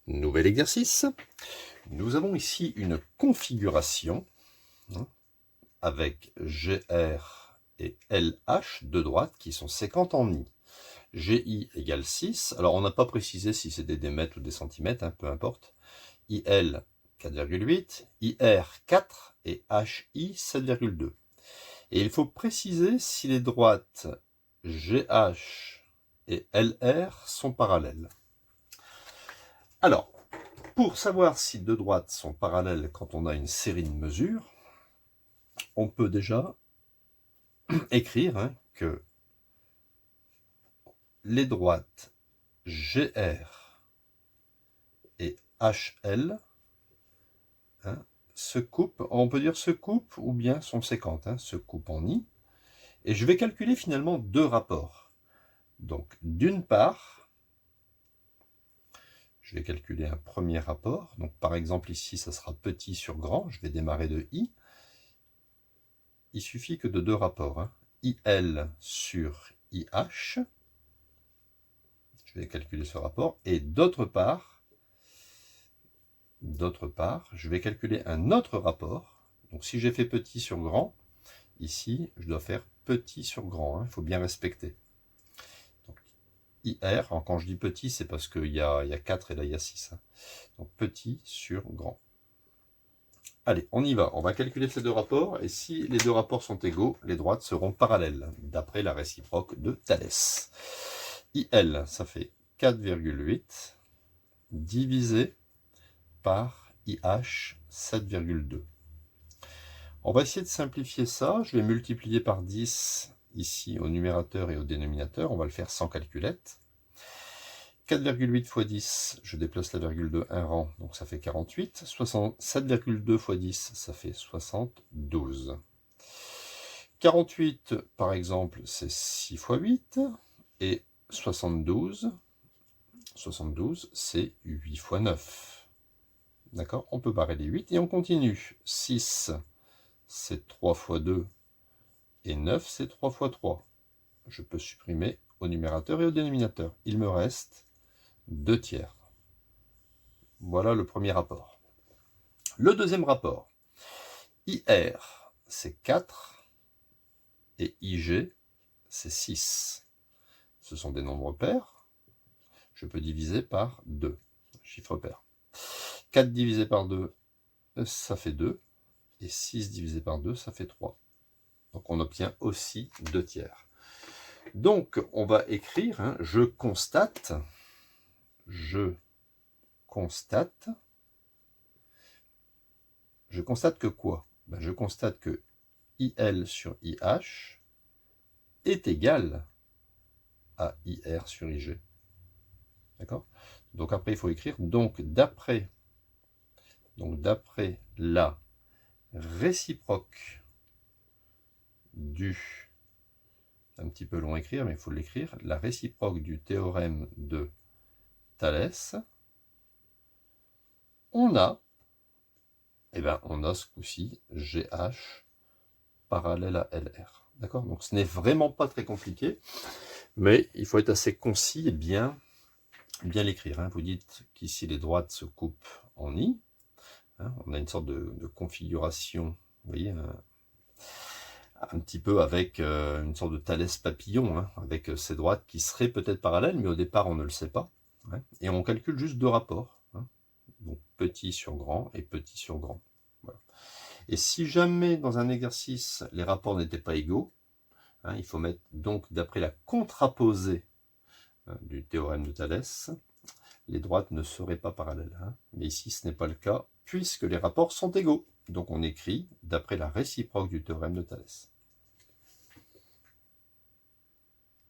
Nouvel exercice. Nous avons ici une configuration avec GR et LH de droite qui sont séquentes en I. GI égale 6. Alors on n'a pas précisé si c'était des mètres ou des centimètres, peu importe. IL 4,8, IR 4 et HI 7,2. Et il faut préciser si les droites GH et LR sont parallèles. Alors, pour savoir si deux droites sont parallèles quand on a une série de mesures, on peut déjà écrire que les droites GR et HL se coupent, on peut dire se coupent ou bien sont séquentes, se coupent en I. Et je vais calculer finalement deux rapports. Donc d'une part, je vais calculer un premier rapport. Donc par exemple ici, ça sera petit sur grand. Je vais démarrer de I. Il suffit que de deux rapports. IL sur IH. Je vais calculer ce rapport. Et d'autre part, je vais calculer un autre rapport. Donc si j'ai fait petit sur grand, ici, je dois faire petit sur grand. Il faut bien respecter. Donc, IR, quand je dis petit, c'est parce qu'il y a 4 et là il y a 6. Donc petit sur grand. Allez, on y va. On va calculer ces deux rapports. Et si les deux rapports sont égaux, les droites seront parallèles, d'après la réciproque de Thalès. IL, ça fait 4,8 divisé par IH 7,2. On va essayer de simplifier ça. Je vais multiplier par 10 ici au numérateur et au dénominateur. On va le faire sans calculette. 4,8 fois 10, je déplace la virgule de 1 rang, donc ça fait 48. 7,2 fois 10, ça fait 72. 48, par exemple, c'est 6 fois 8. Et 72, c'est 8 fois 9. D'accord? On peut barrer les 8 et on continue. 6, c'est 3 fois 2. Et 9, c'est 3 fois 3. Je peux supprimer au numérateur et au dénominateur. Il me reste 2 tiers. Voilà le premier rapport. Le deuxième rapport. IR, c'est 4. Et IG, c'est 6. Ce sont des nombres pairs. Je peux diviser par 2. Chiffre pair. 4 divisé par 2, ça fait 2. Et 6 divisé par 2, ça fait 3. Donc on obtient aussi 2 tiers. Donc on va écrire, je constate que quoi? Je constate que IL sur IH est égal à IR sur IG. D'accord? Donc après, il faut écrire, donc d'après la réciproque du, un petit peu long à écrire, mais il faut l'écrire, la réciproque du théorème de Thalès, on a ce coup-ci GH parallèle à LR. D'accord? Donc ce n'est vraiment pas très compliqué, mais il faut être assez concis et bien l'écrire. Vous dites qu'ici les droites se coupent en I. On a une sorte de configuration, vous voyez, un petit peu avec une sorte de Thalès papillon, avec ces droites qui seraient peut-être parallèles, mais au départ on ne le sait pas. Et on calcule juste deux rapports. Donc petit sur grand et petit sur grand. Voilà. Et si jamais dans un exercice les rapports n'étaient pas égaux, il faut mettre donc d'après la contraposée du théorème de Thalès, les droites ne seraient pas parallèles. Mais ici ce n'est pas le cas puisque les rapports sont égaux. Donc on écrit d'après la réciproque du théorème de Thalès.